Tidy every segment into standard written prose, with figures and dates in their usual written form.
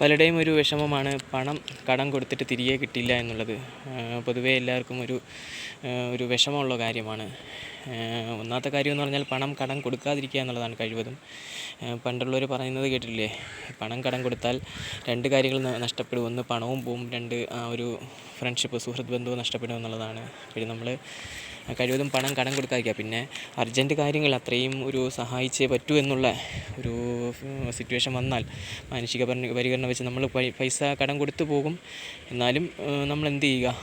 പലരുടെയും ഒരു വിഷമമാണ് പണം കടം കൊടുത്തിട്ട് തിരികെ കിട്ടില്ല എന്നുള്ളത്. പൊതുവേ എല്ലാവർക്കും ഒരു വിഷമമുള്ള കാര്യമാണ്. ഒന്നാമത്തെ കാര്യം എന്ന് പറഞ്ഞാൽ പണം കടം കൊടുക്കാതിരിക്കുക എന്നുള്ളതാണ് കഴിവതും. പണ്ടുള്ളവർ പറയുന്നത് കേട്ടിട്ടില്ലേ, പണം കടം കൊടുത്താൽ രണ്ട് കാര്യങ്ങൾ നഷ്ടപ്പെടും. ഒന്ന് പണവും പോവും, രണ്ട് ഒരു ഫ്രണ്ട്ഷിപ്പ്, സുഹൃത്ത് ബന്ധവും നഷ്ടപ്പെടും എന്നുള്ളതാണ്. പിന്നെ നമ്മൾ കഴിവതും പണം കടം കൊടുക്കാതിരിക്കുക. പിന്നെ അർജൻറ്റ് കാര്യങ്ങൾ അത്രയും സഹായിച്ചേ പറ്റൂ എന്നുള്ള ഒരു സിറ്റുവേഷൻ വന്നാൽ മാനുഷിക പരിഗണന വെച്ച് നമ്മൾ പൈസ കടം കൊടുത്തു പോകും. എന്നാലും നമ്മൾ എന്ത് ചെയ്യുക,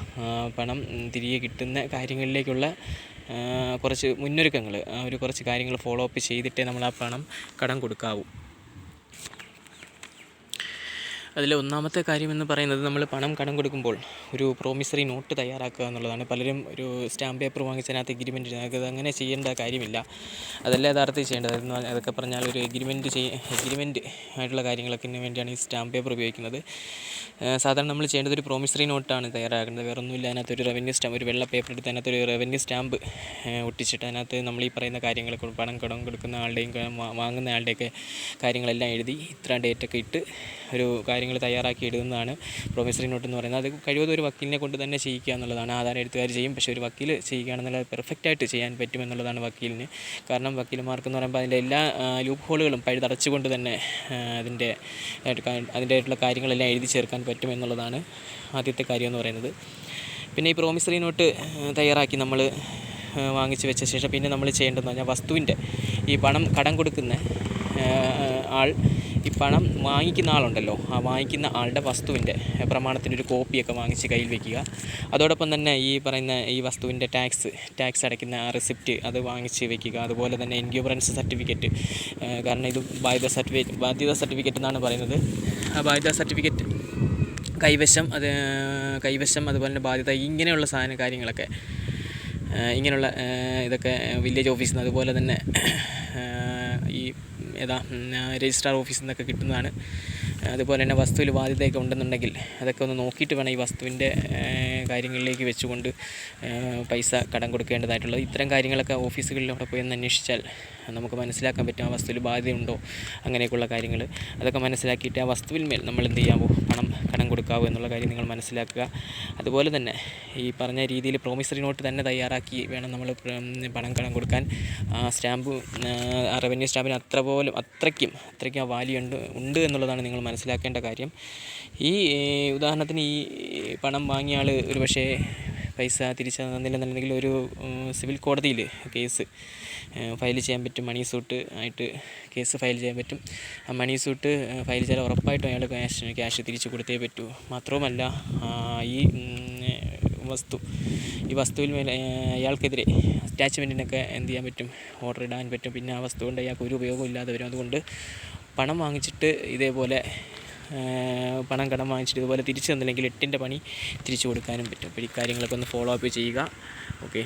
പണം തിരികെ കിട്ടുന്ന കാര്യങ്ങളിലേക്കുള്ള കുറച്ച് മുന്നൊരുക്കങ്ങൾ, കുറച്ച് കാര്യങ്ങൾ ഫോളോ അപ്പ് ചെയ്തിട്ടേ നമ്മൾ ആ പണം കടം കൊടുക്കാവൂ. അതിൽ ഒന്നാമത്തെ കാര്യമെന്ന് പറയുന്നത്, നമ്മൾ പണം കടം കൊടുക്കുമ്പോൾ ഒരു പ്രോമിസറി നോട്ട് തയ്യാറാക്കുക എന്നുള്ളതാണ്. പലരും ഒരു സ്റ്റാമ്പ് പേപ്പർ വാങ്ങിച്ചതിനകത്ത് എഗ്രിമെൻറ്റ് അത് അങ്ങനെ ചെയ്യേണ്ട കാര്യമില്ല. അതല്ല യഥാർത്ഥത്തിൽ ചെയ്യേണ്ടത്. അതൊക്കെ പറഞ്ഞാൽ ഒരു എഗ്രിമെൻറ്റ് ആയിട്ടുള്ള കാര്യങ്ങളൊക്കെ വേണ്ടിയാണ് ഈ സ്റ്റാമ്പ് പേപ്പർ ഉപയോഗിക്കുന്നത്. സാധാരണ നമ്മൾ ചെയ്യേണ്ടത് ഒരു പ്രോമിസറി നോട്ടാണ് തയ്യാറാക്കേണ്ടത്. വേറെ ഒന്നുമില്ല. അതിനകത്തൊരു റവന്യൂ സ്റ്റാമ്പ്, ഒരു വെള്ള പേപ്പർ എടുത്ത് അതിനകത്തൊരു റവന്യൂ സ്റ്റാമ്പ് ഒട്ടിച്ചിട്ട് അതിനകത്ത് നമ്മൾ ഈ പറയുന്ന കാര്യങ്ങൾ, പണം കടം കൊടുക്കുന്ന ആളുടെയും വാങ്ങുന്ന ആളുടെയൊക്കെ കാര്യങ്ങളെല്ലാം എഴുതി ഇത്ര ഡേറ്റൊക്കെ ഇട്ട് ഒരു കാര്യങ്ങൾ തയ്യാറാക്കി ഇടുന്നതാണ് പ്രോമിസറി നോട്ട് എന്ന് പറയുന്നത്. അത് കഴിവതും ഒരു വക്കീലിനെ കൊണ്ട് തന്നെ ചെയ്യിക്കുക എന്നുള്ളതാണ്. ആധാരം എഴുത്തുകാർ ചെയ്യും, പക്ഷേ ഒരു വക്കീൽ ചെയ്യുകയാണെന്നുള്ളത് പെർഫെക്റ്റായിട്ട് ചെയ്യാൻ പറ്റുമെന്നുള്ളതാണ് വക്കീലിന്. കാരണം വക്കീൽമാർക്കെന്ന് പറയുമ്പോൾ അതിൻ്റെ എല്ലാ ലൂപ്പ് ഹോളുകളും പഴുതടച്ചുകൊണ്ട് തന്നെ അതിൻ്റെതായിട്ടുള്ള കാര്യങ്ങളെല്ലാം എഴുതി ചേർക്കാൻ പറ്റുമെന്നുള്ളതാണ് ആദ്യത്തെ കാര്യം എന്ന് പറയുന്നത്. പിന്നെ ഈ പ്രോമിസറി നോട്ട് തയ്യാറാക്കി നമ്മൾ വാങ്ങിച്ച് വെച്ച ശേഷം പിന്നെ നമ്മൾ ചെയ്യേണ്ടതെന്ന് പറഞ്ഞാൽ, വസ്തുവിൻ്റെ ഈ പണം കടം കൊടുക്കുന്ന ആൾ, ഈ പണം വാങ്ങിക്കുന്ന ആളുണ്ടല്ലോ, ആ വാങ്ങിക്കുന്ന ആളുടെ വസ്തുവിൻ്റെ പ്രമാണത്തിൻ്റെ ഒരു കോപ്പിയൊക്കെ വാങ്ങിച്ച് കയ്യിൽ വയ്ക്കുക. അതോടൊപ്പം തന്നെ ഈ പറയുന്ന ഈ വസ്തുവിൻ്റെ ടാക്സ് അടയ്ക്കുന്ന ആ റെസിപ്റ്റ് അത് വാങ്ങിച്ച് വയ്ക്കുക. അതുപോലെ തന്നെ എൻക്യൂറൻസ് സർട്ടിഫിക്കറ്റ്, കാരണം ഇത് ബാധ്യത സർട്ടിഫിക്കറ്റ് എന്നാണ് പറയുന്നത്. ആ ബാധ്യത സർട്ടിഫിക്കറ്റ് കൈവശം അതുപോലെ തന്നെ ബാധ്യത, ഇങ്ങനെയുള്ള കാര്യങ്ങളൊക്കെ ഇങ്ങനെയുള്ള ഇതൊക്കെ വില്ലേജ് ഓഫീസിൽ നിന്ന്, അതുപോലെ തന്നെ ഈ രജിസ്ട്രാർ ഓഫീസിൽ നിന്നൊക്കെ കിട്ടുന്നതാണ്. അതുപോലെ തന്നെ വസ്തുവിൽ ബാധ്യതയൊക്കെ ഉണ്ടെന്നുണ്ടെങ്കിൽ അതൊക്കെ ഒന്ന് നോക്കിയിട്ട് വേണം ഈ വസ്തുവിൻ്റെ കാര്യങ്ങളിലേക്ക് വെച്ചുകൊണ്ട് പൈസ കടം കൊടുക്കേണ്ടതായിട്ടുള്ളത്. ഇത്തരം കാര്യങ്ങളൊക്കെ ഓഫീസുകളിൽ അവിടെ പോയി ഒന്ന് അന്വേഷിച്ചാൽ നമുക്ക് മനസ്സിലാക്കാൻ പറ്റും ആ വസ്തുവിൽ ബാധ്യതയുണ്ടോ, അങ്ങനെയൊക്കെയുള്ള കാര്യങ്ങൾ. അതൊക്കെ മനസ്സിലാക്കിയിട്ട് ആ വസ്തുവിൽ മേൽ നമ്മൾ എന്ത് ചെയ്യാവോ, പണം കടം കൊടുക്കാവോ എന്നുള്ള കാര്യം നിങ്ങൾ മനസ്സിലാക്കുക. അതുപോലെ തന്നെ ഈ പറഞ്ഞ രീതിയിൽ പ്രോമിസറി നോട്ട് തന്നെ തയ്യാറാക്കി വേണം നമ്മൾ പണം കടം കൊടുക്കാൻ. സ്റ്റാമ്പ്, റവന്യൂ സ്റ്റാമ്പിന് അത്രയ്ക്കും ആ വാല്യൂ ഉണ്ട് എന്നുള്ളതാണ് നിങ്ങൾ മനസ്സിലാക്കേണ്ട കാര്യം. ഈ ഉദാഹരണത്തിന് ഈ പണം വാങ്ങിയ ആൾ ഒരു പക്ഷേ പൈസ തിരിച്ചു തന്നില്ലെന്നുണ്ടെങ്കിൽ ഒരു സിവിൽ കോടതിയിൽ കേസ് ഫയൽ ചെയ്യാൻ പറ്റും. മണി സൂട്ട് ആയിട്ട് കേസ് ഫയൽ ചെയ്യാൻ പറ്റും. ആ മണി സൂട്ട് ഫയൽ ചെയ്താൽ ഉറപ്പായിട്ടും അയാൾ ക്യാഷ് തിരിച്ചു കൊടുത്തേ പറ്റൂ. മാത്രവുമല്ല, ഈ വസ്തുവിൽ മേലെ അയാൾക്കെതിരെ അറ്റാച്ച്മെൻറ്റിനൊക്കെ എന്ത് ചെയ്യാൻ പറ്റും, ഓർഡർ ഇടാൻ പറ്റും. പിന്നെ ആ വസ്തു കൊണ്ട് അയാൾക്ക് ഒരു ഉപയോഗം ഇല്ലാതെ വരും. അതുകൊണ്ട് പണം വാങ്ങിച്ചിട്ട് ഇതേപോലെ പണം കടം വാങ്ങിച്ചിട്ട് ഇതുപോലെ തിരിച്ചു തന്നില്ലെങ്കിൽ 8ൻ്റെ പണി തിരിച്ചു കൊടുക്കാനും പറ്റും. അപ്പോൾ ഈ കാര്യങ്ങളൊക്കെ ഒന്ന് ഫോളോ അപ്പ് ചെയ്യുക. ഓക്കെ.